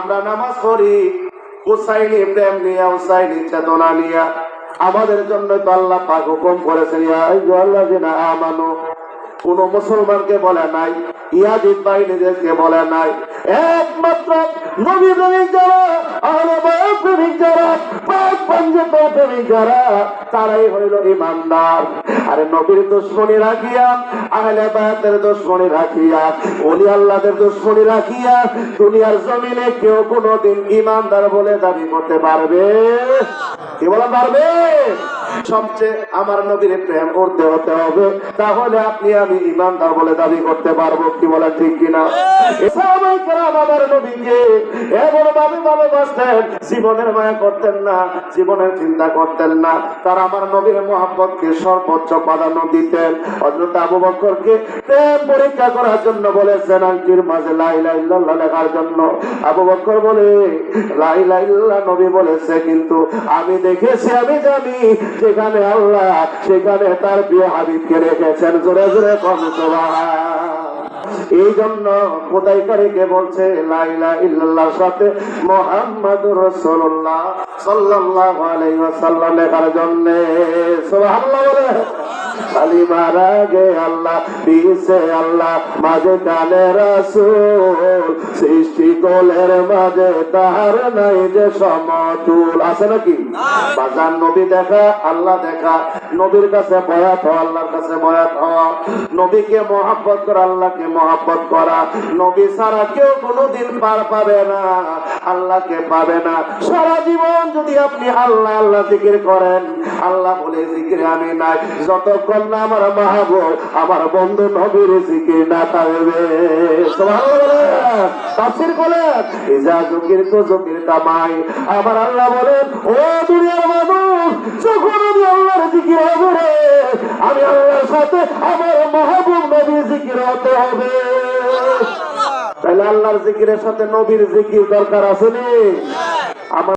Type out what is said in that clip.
আমরা নামাজ পড়ি হুসাইনি প্রেম নিয়ে, হুসাইনি চেতনা নিয়ে। আমাদের জন্য তো আল্লাহ পাক হুকুম করেছেন, ইয়া আইয়ুহাল্লাযিনা আমানু। কোন মুসলমানকে বলে নাই, ইয়াজিদ বাহিনীদেরকে বলে নাই, একমাত্র নবী প্রেমিক যারা, আহলে বায়াত প্রেমিক যারা, পাক পঞ্জিত প্রেমিক যারা, তারাই হইল ইমানদার। আরে নবীর দুশমনী রাখিয়া, আহলে বায়াতের দুশমনী রাখিয়া, ওলি আল্লাহদের দুশমনী রাখিয়া দুনিয়ার জমিনে কেউ কোনোদিন ইমানদার বলে দাবি করতে পারবে? কি বলা পারবে? সবচেয়ে আমার নবীর প্রেম করতে হতে হবে, তাহলে আপনি আমি ইমানদার বলে দাবি করতে পারবো। কি বলা ঠিক কিনা? সাহাবায়ে কেরাম আমার নবীকে এমন ভাবে ভালোবাসতেন, জীবনের মায়া করতেন না, জীবনের চিন্তা করতেন না। তারা আমার নবীর মহব্বতকে সর্বোচ্চ প্রাধান্য দিতেন। হযরত আবু বকরকে প্রেম পরীক্ষা করার জন্য বলেছেন আংটির মাঝে লা ইলাহা ইল্লাল্লাহ লেখার জন্য। আবু বকর বলে, লা ইলাহা ইল্লাল্লাহ নবী বলেছে, কিন্তু আমি দেখেছি, আমি জানি যেখানে আল্লাহ সেখানে তার প্রিয় হাবিবকে রেখেছেন। জোরে জোরে কম সুবহান। এই জন্য খোদাই কারীকে বলছে লা ইলাহা ইল্লাল্লাহর সাথে মুহাম্মাদুর রাসূলুল্লাহ সাল্লাল্লাহু আলাইহি ওয়াসাল্লাম লেখার জন্য। সুবহানাল্লাহ বলে। কালিমার আগে আল্লাহ, পিছে আল্লাহ, মাঝে কানে রাসূল, সৃষ্টি কোলের মাঝে তাহার নাই যে সমতুল। আছে নাকি? বাজার নবী দেখা, আল্লাহ দেখা। নবীর কাছে বয়াত হওয়া, আল্লাহর কাছে বয়াত হওয়া। নবীকে মহব্বত করা, আল্লাহকে মহব্বত করা। নবী ছাড়া কেউ কোনোদিন পার পাবে না, আল্লাহকে পাবে না। সারা জীবন যদি আপনি আল্লাহ আল্লাহ জিকির করেন, আল্লাহ বলে জিকির আমি নাই, যতক্ষণ না আমার মাহবুব, আমার বন্ধু নবীর জিকির না থাকবে। সুবহানাল্লাহ। তাফসীর বলেন, ইজা জিকির তো জিকির কামাই। আমার আল্লাহ বলেন, ও দুনিয়ার মানুষ, যখন আমি আল্লাহর জিকির হবে রে, আমি আল্লাহর সাথে আমার মাহবুব নবীর জিকির হতে হবে। তাহলে আল্লাহর জিকিরের সাথে নবীর জিকির দরকার আছে না?